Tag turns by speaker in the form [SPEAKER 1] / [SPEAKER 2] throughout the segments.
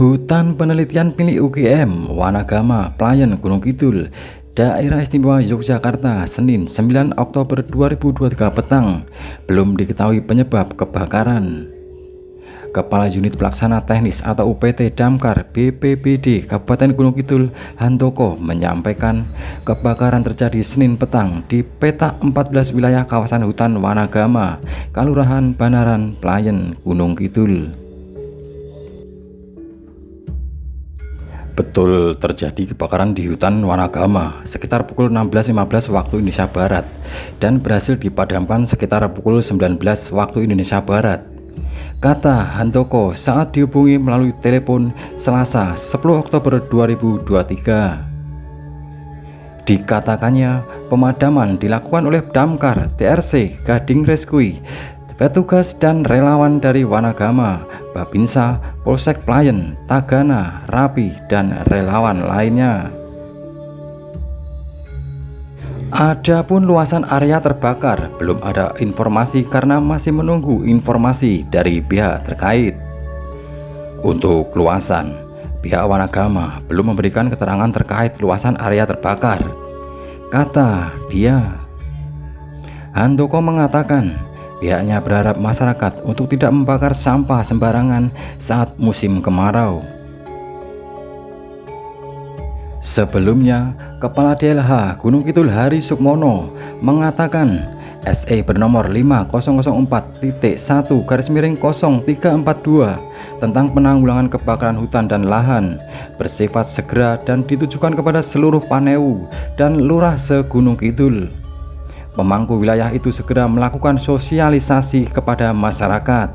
[SPEAKER 1] Hutan Penelitian milik UGM Wanagama Playen Gunung Kidul, Daerah Istimewa Yogyakarta, Senin 9 Oktober 2023 petang. Belum diketahui penyebab kebakaran. Kepala Unit Pelaksana Teknis atau UPT Damkar BPBD Kabupaten Gunung Kidul, Handoko, menyampaikan kebakaran terjadi Senin petang di petak 14 wilayah kawasan hutan Wanagama, Kelurahan Banaran, Playen, Gunung Kidul. Betul, terjadi kebakaran di hutan Wanagama sekitar pukul 16.15 waktu Indonesia Barat dan berhasil dipadamkan sekitar pukul 19 waktu Indonesia Barat, kata Handoko saat dihubungi melalui telepon Selasa 10 Oktober 2023. Dikatakannya pemadaman dilakukan oleh Damkar, TRC, Gading Rescue, petugas dan relawan dari Wanagama, Babinsa, Polsek Playen, Tagana, Rapi, dan relawan lainnya. Adapun luasan area terbakar belum ada informasi karena masih menunggu informasi dari pihak terkait. Untuk luasan, pihak Wanagama belum memberikan keterangan terkait luasan area terbakar, kata dia. Handoko mengatakan pihaknya berharap masyarakat untuk tidak membakar sampah sembarangan saat musim kemarau. Sebelumnya, Kepala DLH Gunung Kidul Hari Sukmono mengatakan SE bernomor 5004.1/0342 tentang penanggulangan kebakaran hutan dan lahan bersifat segera dan ditujukan kepada seluruh Paneu dan Lurah se-Gunung Kidul. Pemangku wilayah itu segera melakukan sosialisasi kepada masyarakat.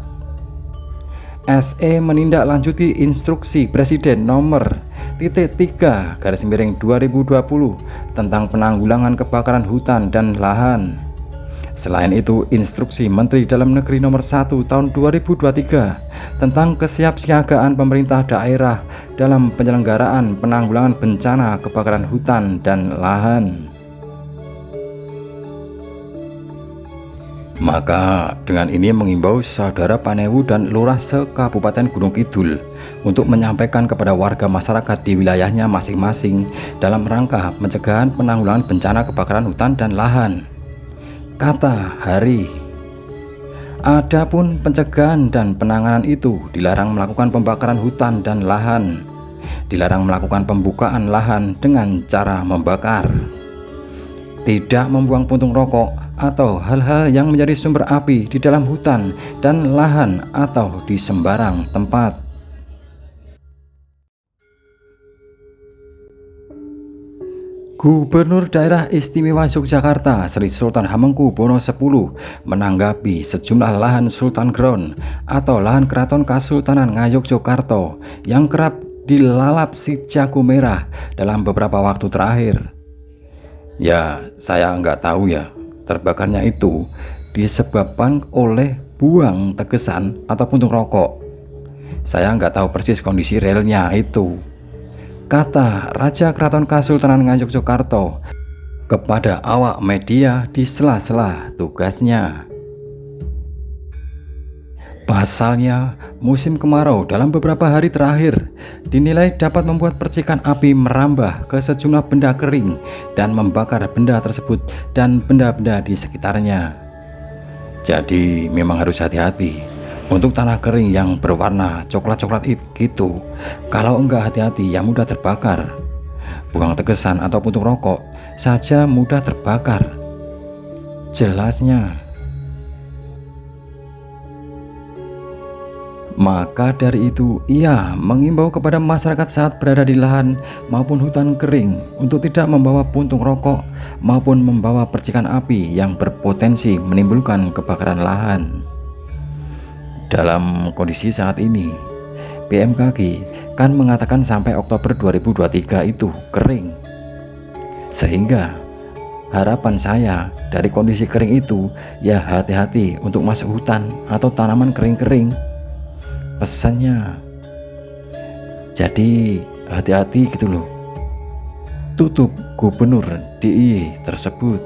[SPEAKER 1] SE menindaklanjuti instruksi Presiden nomor 3/2020 tentang penanggulangan kebakaran hutan dan lahan. Selain itu, instruksi Menteri Dalam Negeri nomor 1 tahun 2023 tentang kesiapsiagaan pemerintah daerah dalam penyelenggaraan penanggulangan bencana kebakaran hutan dan lahan. Maka dengan ini mengimbau saudara Paneu dan Lurah se-Kabupaten Gunung Kidul untuk menyampaikan kepada warga masyarakat di wilayahnya masing-masing dalam rangka pencegahan penanggulangan bencana kebakaran hutan dan lahan, kata Hari. Adapun pencegahan dan penanganan itu dilarang melakukan pembakaran hutan dan lahan, dilarang melakukan pembukaan lahan dengan cara membakar, tidak membuang puntung rokok atau hal-hal yang menjadi sumber api di dalam hutan dan lahan atau di sembarang tempat. Gubernur Daerah Istimewa Yogyakarta Sri Sultan Hamengkubuwono X menanggapi sejumlah lahan Sultan Ground atau lahan Keraton Kasultanan Ngayogyakarta yang kerap dilalap si jago merah dalam beberapa waktu terakhir. Ya, saya nggak tahu ya, terbakarnya itu disebabkan oleh buang tegesan atau puntung rokok. Saya nggak tahu persis kondisi relnya itu, kata Raja Keraton Kasultanan Ngayogyakarta kepada awak media di sela-sela tugasnya. Pasalnya, musim kemarau dalam beberapa hari terakhir dinilai dapat membuat percikan api merambah ke sejumlah benda kering dan membakar benda tersebut dan benda-benda di sekitarnya. Jadi memang harus hati-hati untuk tanah kering yang berwarna coklat-coklat gitu. Kalau enggak hati-hati ya mudah terbakar. Buang tegesan atau puntung rokok saja mudah terbakar, jelasnya. Maka dari itu ia mengimbau kepada masyarakat saat berada di lahan maupun hutan kering untuk tidak membawa puntung rokok maupun membawa percikan api yang berpotensi menimbulkan kebakaran lahan. Dalam kondisi saat ini, BMKG kan mengatakan sampai Oktober 2023 itu kering. Sehingga harapan saya dari kondisi kering itu ya hati-hati untuk masuk hutan atau tanaman kering-kering, pesannya. Jadi hati-hati gitu loh, tutup Gubernur DIY tersebut.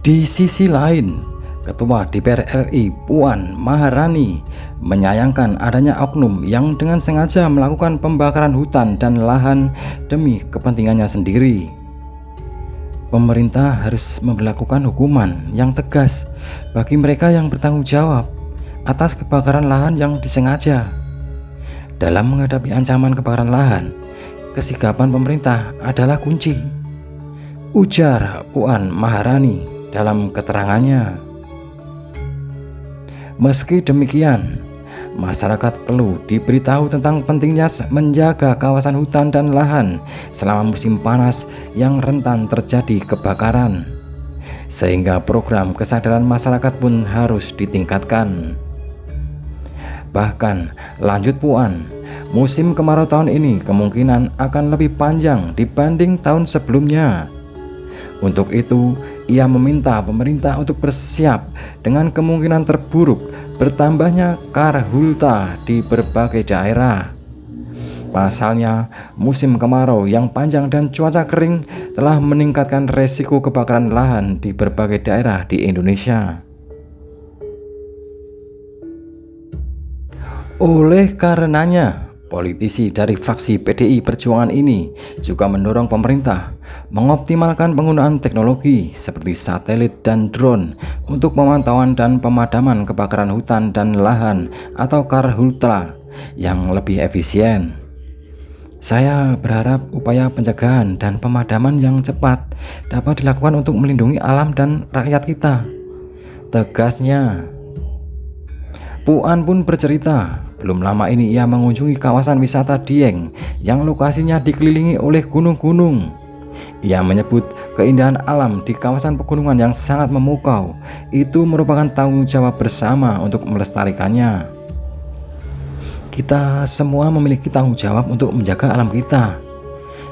[SPEAKER 1] Di sisi lain, Ketua DPR RI Puan Maharani menyayangkan adanya oknum yang dengan sengaja melakukan pembakaran hutan dan lahan demi kepentingannya sendiri. Pemerintah harus memberlakukan hukuman yang tegas bagi mereka yang bertanggung jawab atas kebakaran lahan yang disengaja. Dalam menghadapi ancaman kebakaran lahan, kesigapan pemerintah adalah kunci, ujar Puan Maharani dalam keterangannya. Meski demikian, masyarakat perlu diberitahu tentang pentingnya menjaga kawasan hutan dan lahan selama musim panas yang rentan terjadi kebakaran, sehingga program kesadaran masyarakat pun harus ditingkatkan. Bahkan, lanjut Puan, musim kemarau tahun ini kemungkinan akan lebih panjang dibanding tahun sebelumnya. Untuk itu, ia meminta pemerintah untuk bersiap dengan kemungkinan terburuk bertambahnya karhutla di berbagai daerah. Pasalnya, musim kemarau yang panjang dan cuaca kering telah meningkatkan resiko kebakaran lahan di berbagai daerah di Indonesia. Oleh karenanya, politisi dari fraksi PDI Perjuangan ini juga mendorong pemerintah mengoptimalkan penggunaan teknologi seperti satelit dan drone untuk pemantauan dan pemadaman kebakaran hutan dan lahan atau karhutla yang lebih efisien. Saya berharap upaya pencegahan dan pemadaman yang cepat dapat dilakukan untuk melindungi alam dan rakyat kita, tegasnya. Puan pun bercerita, belum lama ini ia mengunjungi kawasan wisata Dieng yang lokasinya dikelilingi oleh gunung-gunung. Ia menyebut keindahan alam di kawasan pegunungan yang sangat memukau itu merupakan tanggung jawab bersama untuk melestarikannya. Kita semua memiliki tanggung jawab untuk menjaga alam kita,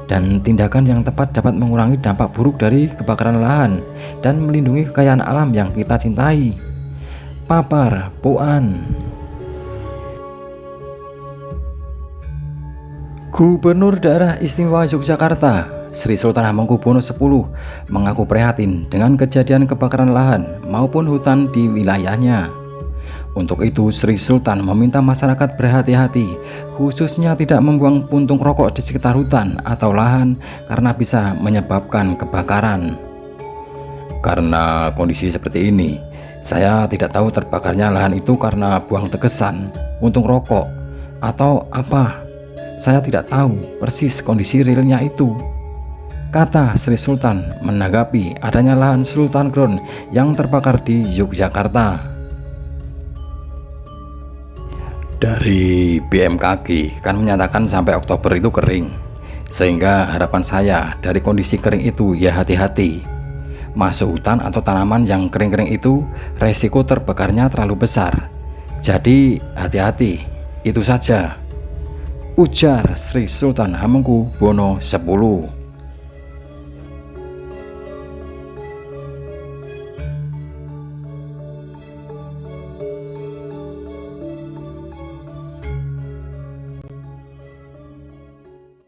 [SPEAKER 1] dan tindakan yang tepat dapat mengurangi dampak buruk dari kebakaran lahan dan melindungi kekayaan alam yang kita cintai, papar Puan. Gubernur Daerah Istimewa Yogyakarta Sri Sultan Hamengkubuwono X mengaku prihatin dengan kejadian kebakaran lahan maupun hutan di wilayahnya. Untuk itu, Sri Sultan meminta masyarakat berhati-hati, khususnya tidak membuang puntung rokok di sekitar hutan atau lahan karena bisa menyebabkan kebakaran. Karena kondisi seperti ini, saya tidak tahu terbakarnya lahan itu karena buang tegesan, puntung rokok, atau apa. Saya tidak tahu persis kondisi realnya itu, kata Sri Sultan menanggapi adanya lahan Sultan Ground yang terbakar di Yogyakarta. Dari BMKG kan menyatakan sampai Oktober itu kering, sehingga harapan saya dari kondisi kering itu ya hati-hati. Masuk hutan atau tanaman yang kering-kering itu resiko terbakarnya terlalu besar, jadi hati-hati, itu saja, ujar Sri Sultan Hamengkubuwono X.